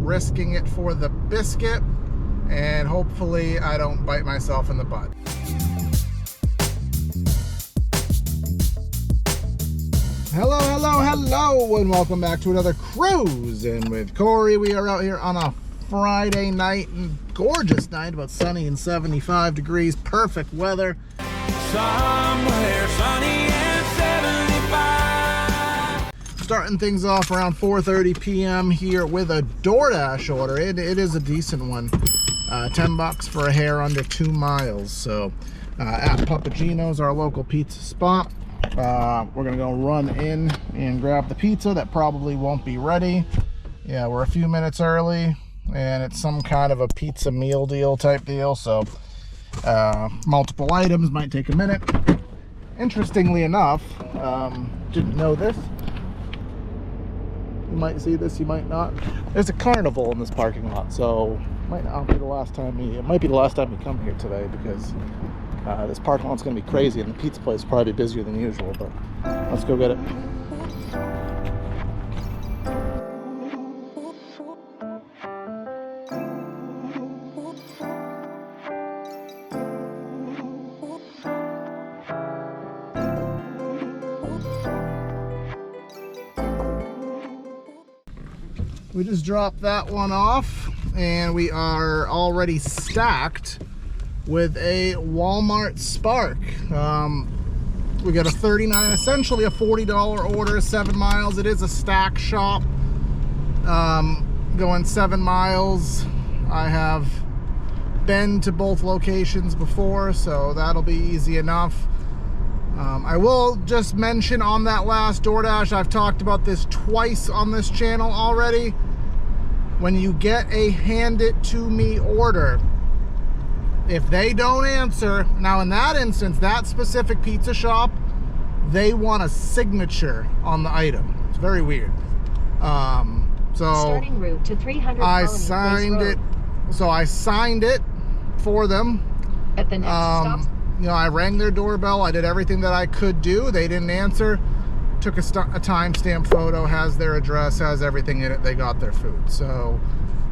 risking it for the biscuit, and hopefully I don't bite myself in the butt. Hello, hello, hello, and welcome back to another Cruisin with Corey. We are out here on a Friday night, and gorgeous night, about sunny and 75 degrees, perfect weather. Somewhere sunny and 75. Starting things off around 4:30 p.m. here with a Doordash order. It is a decent one. $10 for a hair under 2 miles. So at Papagino's, our local pizza spot. We're gonna go run in and grab the pizza. That probably won't be ready. Yeah, we're a few minutes early, and it's some kind of a pizza meal deal type deal, so multiple items, might take a minute. Interestingly enough, didn't know this. You might see this, you might not. There's a carnival in this parking lot, so might not be the last time it might be the last time we come here today, because this parking lot's gonna be crazy, and the pizza place is probably busier than usual, but let's go get it. We just dropped that one off, and we are already stacked with a Walmart Spark. We got a $39, essentially a $40 order, 7 miles. It is a stack shop, going 7 miles. I have been to both locations before, so that'll be easy enough. I will just mention on that last Doordash, I've talked about this twice on this channel already. When you get a hand it to me order, if they don't answer, now in that instance, that specific pizza shop, they want a signature on the item. It's very weird. So starting route to 300 I signed it. So I signed it for them. At the next stop. You know, I rang their doorbell. I did everything that I could do. They didn't answer. Took a timestamp photo, has their address, has everything in it. They got their food. So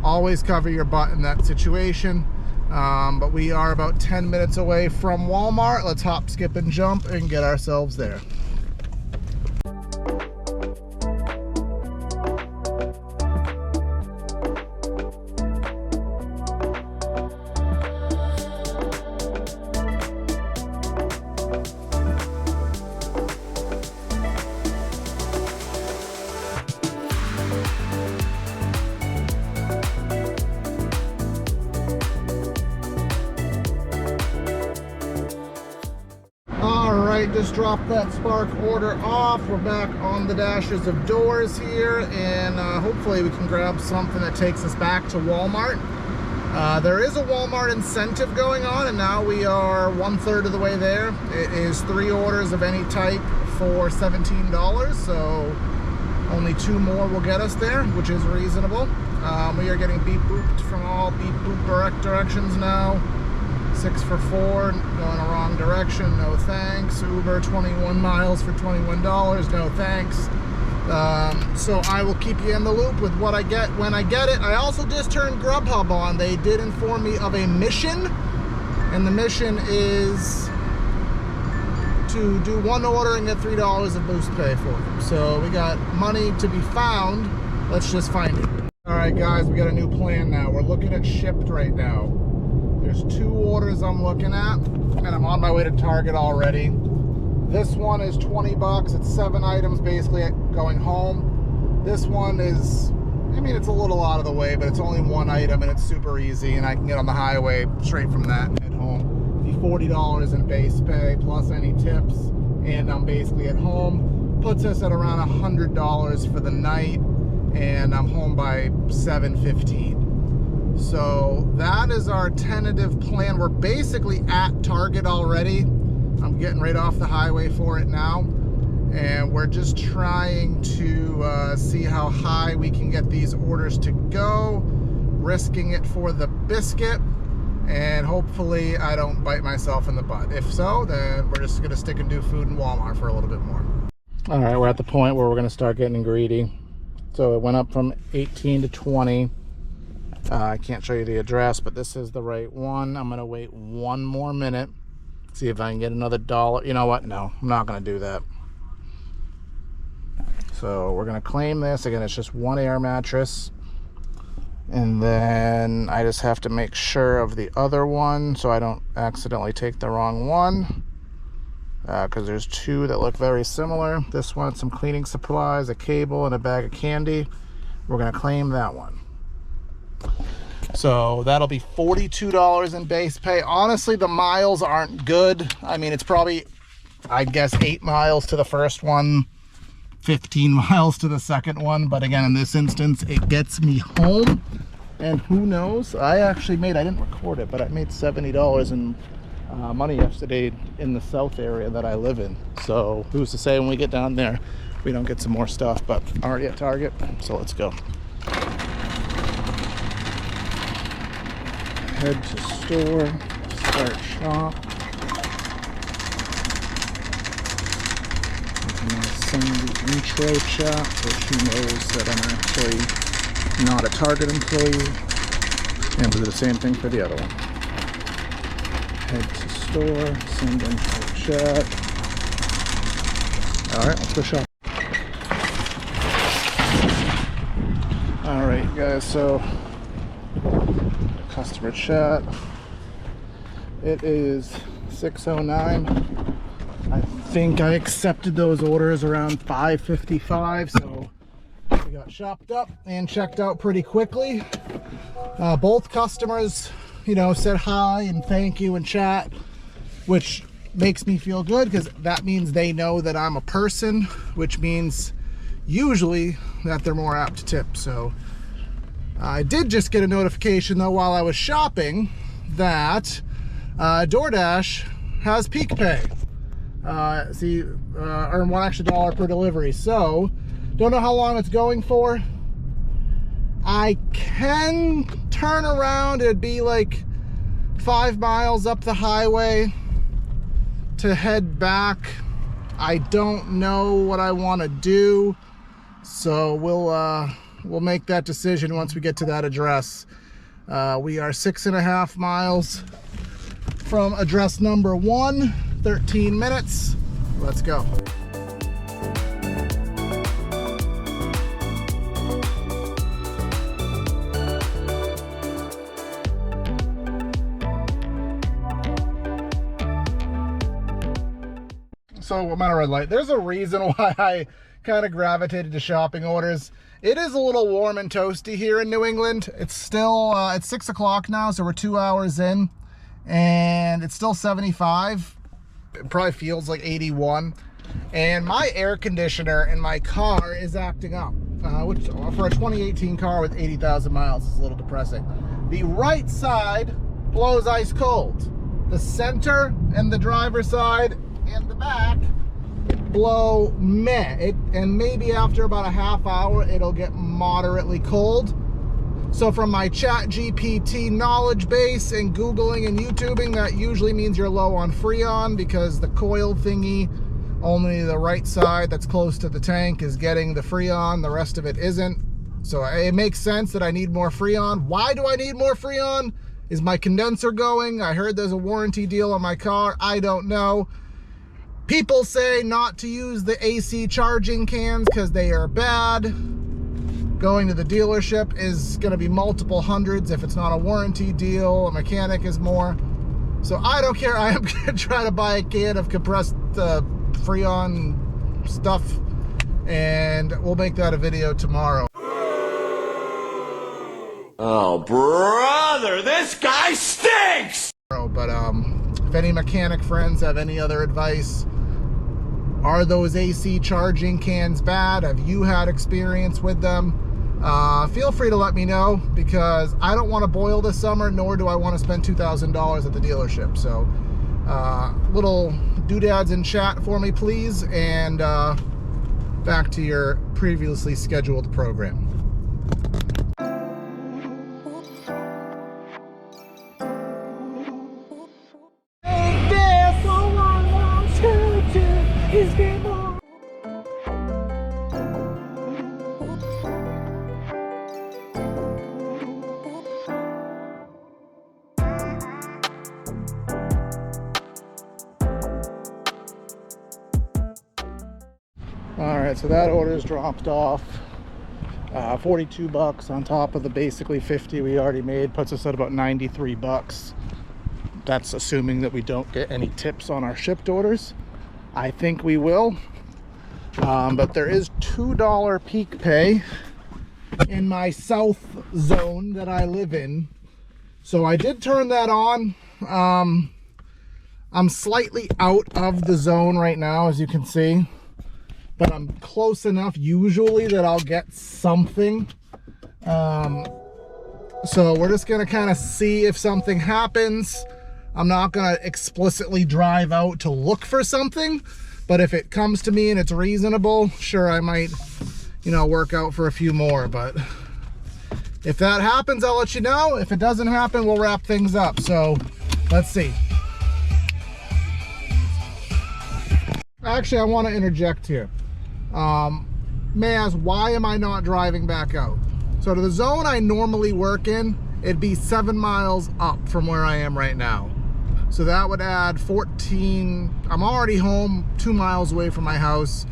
always cover your butt in that situation. But we are about 10 minutes away from Walmart. Let's hop, skip, and jump and get ourselves there. Just dropped that Spark order off. We're back on the dashes of doors here, and hopefully we can grab something that takes us back to Walmart. There is a Walmart incentive going on, and now we are 1/3 of the way there. It is 3 orders of any type for $17, so only 2 more will get us there, which is reasonable. We are getting beep booped from all beep boop directions now. 6 for $4, going the wrong direction, no thanks. Uber 21 miles for $21, no thanks. So I will keep you in the loop with what I get when I get it. I also just turned Grubhub on. They did inform me of a mission, and the mission is to do 1 order and get $3 of boost pay for it. So we got money to be found. Let's just find it. All right, guys, we got a new plan now. We're looking at Shipt right now. There's 2 orders I'm looking at, and I'm on my way to Target already. This one is $20. It's 7 items basically going home. This one is, I mean, it's a little out of the way, but it's only 1 item, and it's super easy, and I can get on the highway straight from that and head home. Be $40 in base pay plus any tips, and I'm basically at home. Puts us at around $100 for the night, and I'm home by 7:15. So that is our tentative plan. We're basically at Target already. I'm getting right off the highway for it now, and we're just trying to see how high we can get these orders to go, risking it for the biscuit, and hopefully I don't bite myself in the butt. If so, then we're just gonna stick and do food in Walmart for a little bit more. All right, we're at the point where we're gonna start getting greedy. So it went up from 18 to 20. I can't show you the address, but this is the right one. I'm gonna wait one more minute, see if I can get another $1. You know what? No, I'm not gonna do that. So we're gonna claim this. Again, it's just one air mattress. And then I just have to make sure of the other one so I don't accidentally take the wrong one. Because there's two that look very similar. This one, some cleaning supplies, a cable, and a bag of candy. We're gonna claim that one. So that'll be $42 in base pay. Honestly, the miles aren't good. I mean, it's probably, I guess, 8 miles to the first one, 15 miles to the second one. But again, in this instance, it gets me home. And who knows? I didn't record it, but I made $70 in money yesterday in the south area that I live in. So who's to say when we get down there, we don't get some more stuff, but already at Target. So let's go. Head to store, start shop. I'm gonna send the intro chat so she knows that I'm actually not a Target employee. And we'll do the same thing for the other one. Head to store, send intro chat. Alright, let's go shop. Alright guys, so customer chat. It is 6:09. I think I accepted those orders around 5:55, so we got shopped up and checked out pretty quickly. Both customers, you know, said hi and thank you in chat, which makes me feel good because that means they know that I'm a person, which means usually that they're more apt to tip. So I did just get a notification though while I was shopping that Doordash has peak pay. Earn $1 extra per delivery. So don't know how long it's going for. I can turn around. It'd be like 5 miles up the highway to head back. I don't know what I want to do, so we'll make that decision once we get to that address. We are 6.5 miles from address number 1, 13 minutes. Let's go. So I'm at a red light. There's a reason why I kind of gravitated to shopping orders. It is a little warm and toasty here in New England. It's still, it's 6 o'clock now, so we're 2 hours in, and it's still 75. It probably feels like 81. And my air conditioner in my car is acting up, which for a 2018 car with 80,000 miles is a little depressing. The right side blows ice cold. The center and the driver's side and the back blow meh. And maybe after about a half hour it'll get moderately cold. So from my chat GPT knowledge base and Googling and YouTubing, that usually means you're low on Freon, because the coil thingy, only the right side that's close to the tank is getting the Freon, the rest of it isn't. So it makes sense that I need more Freon. Why do I need more Freon? Is my condenser going? I heard there's a warranty deal on my car. I don't know. People say not to use the AC charging cans because they are bad. Going to the dealership is going to be multiple hundreds if it's not a warranty deal. A mechanic is more. So I don't care. I am going to try to buy a can of compressed Freon stuff, and we'll make that a video tomorrow. Oh, brother, this guy stinks! But if any mechanic friends have any other advice, are those AC charging cans bad? Have you had experience with them? Feel free to let me know, because I don't want to boil this summer, nor do I want to spend $2,000 at the dealership. So little doodads in chat for me, please, and back to your previously scheduled program. right, so that order is dropped off. 42 bucks on top of the basically 50 we already made, puts us at about 93 bucks. That's assuming that we don't get any tips on our shipped orders. I think we will. But there is $2 peak pay in my south zone that I live in. So I did turn that on. I'm slightly out of the zone right now, as you can see, but I'm close enough usually that I'll get something. So we're just gonna kind of see if something happens. I'm not gonna explicitly drive out to look for something, but if it comes to me and it's reasonable, sure, I might, you know, work out for a few more. But if that happens, I'll let you know. If it doesn't happen, we'll wrap things up. So let's see. Actually, I want to interject here. May ask, why am I not driving back out? So to the zone I normally work in, it'd be 7 miles up from where I am right now. So that would add 14. I'm already home 2 miles away from my house.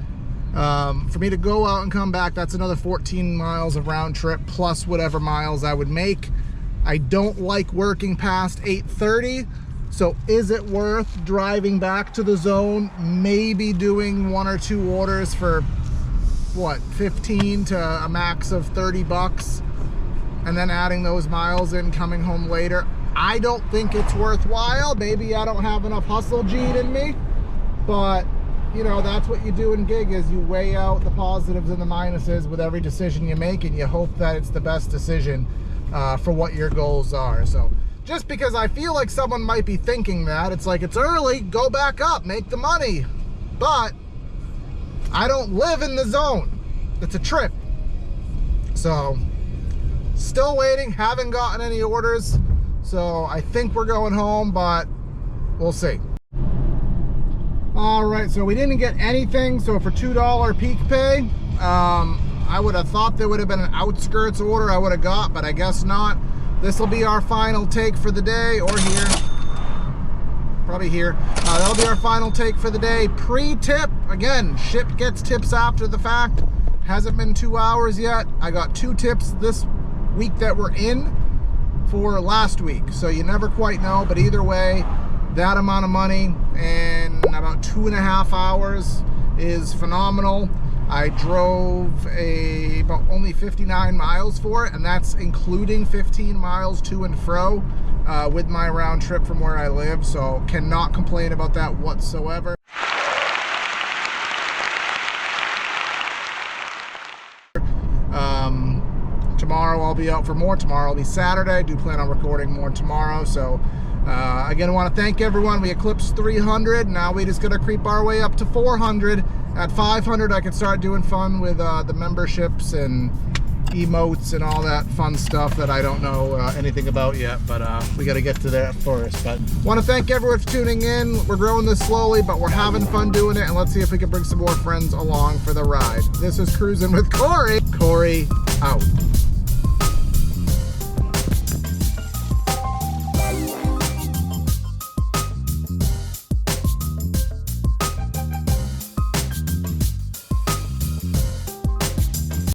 For me to go out and come back, that's another 14 miles of round trip plus whatever miles I would make. I don't like working past 8:30. So is it worth driving back to the zone, maybe doing 1 or 2 orders for what, 15 to a max of 30 bucks, and then adding those miles in, coming home later? I don't think it's worthwhile. Maybe I don't have enough hustle gene in me, but you know, that's what you do in gig, is you weigh out the positives and the minuses with every decision you make, and you hope that it's the best decision for what your goals are. So just because I feel like someone might be thinking that, it's like, it's early, go back up, make the money. But I don't live in the zone. It's a trip. So still waiting, haven't gotten any orders. So I think we're going home, but we'll see. All right, so we didn't get anything. So for $2 peak pay, I would have thought there would have been an outskirts order I would have got, but I guess not. This will be our final take for the day, or here, probably here. That'll be our final take for the day. Pre-tip, again, Shipt gets tips after the fact. Hasn't been 2 hours yet. I got 2 tips this week that we're in for last week, so you never quite know, but either way, that amount of money in about 2.5 hours is phenomenal. I drove about only 59 miles for it, and that's including 15 miles to and fro with my round trip from where I live, so cannot complain about that whatsoever. Tomorrow I'll be out for more. Tomorrow will be Saturday. I do plan on recording more tomorrow, so again, I want to thank everyone. We eclipsed 300. Now we just got to creep our way up to 400. At 500, I can start doing fun with the memberships and emotes and all that fun stuff that I don't know anything about yet, but we got to get to that first. But want to thank everyone for tuning in. We're growing this slowly, but we're having fun doing it, and let's see if we can bring some more friends along for the ride. This is Cruisin' with Corey. Corey out.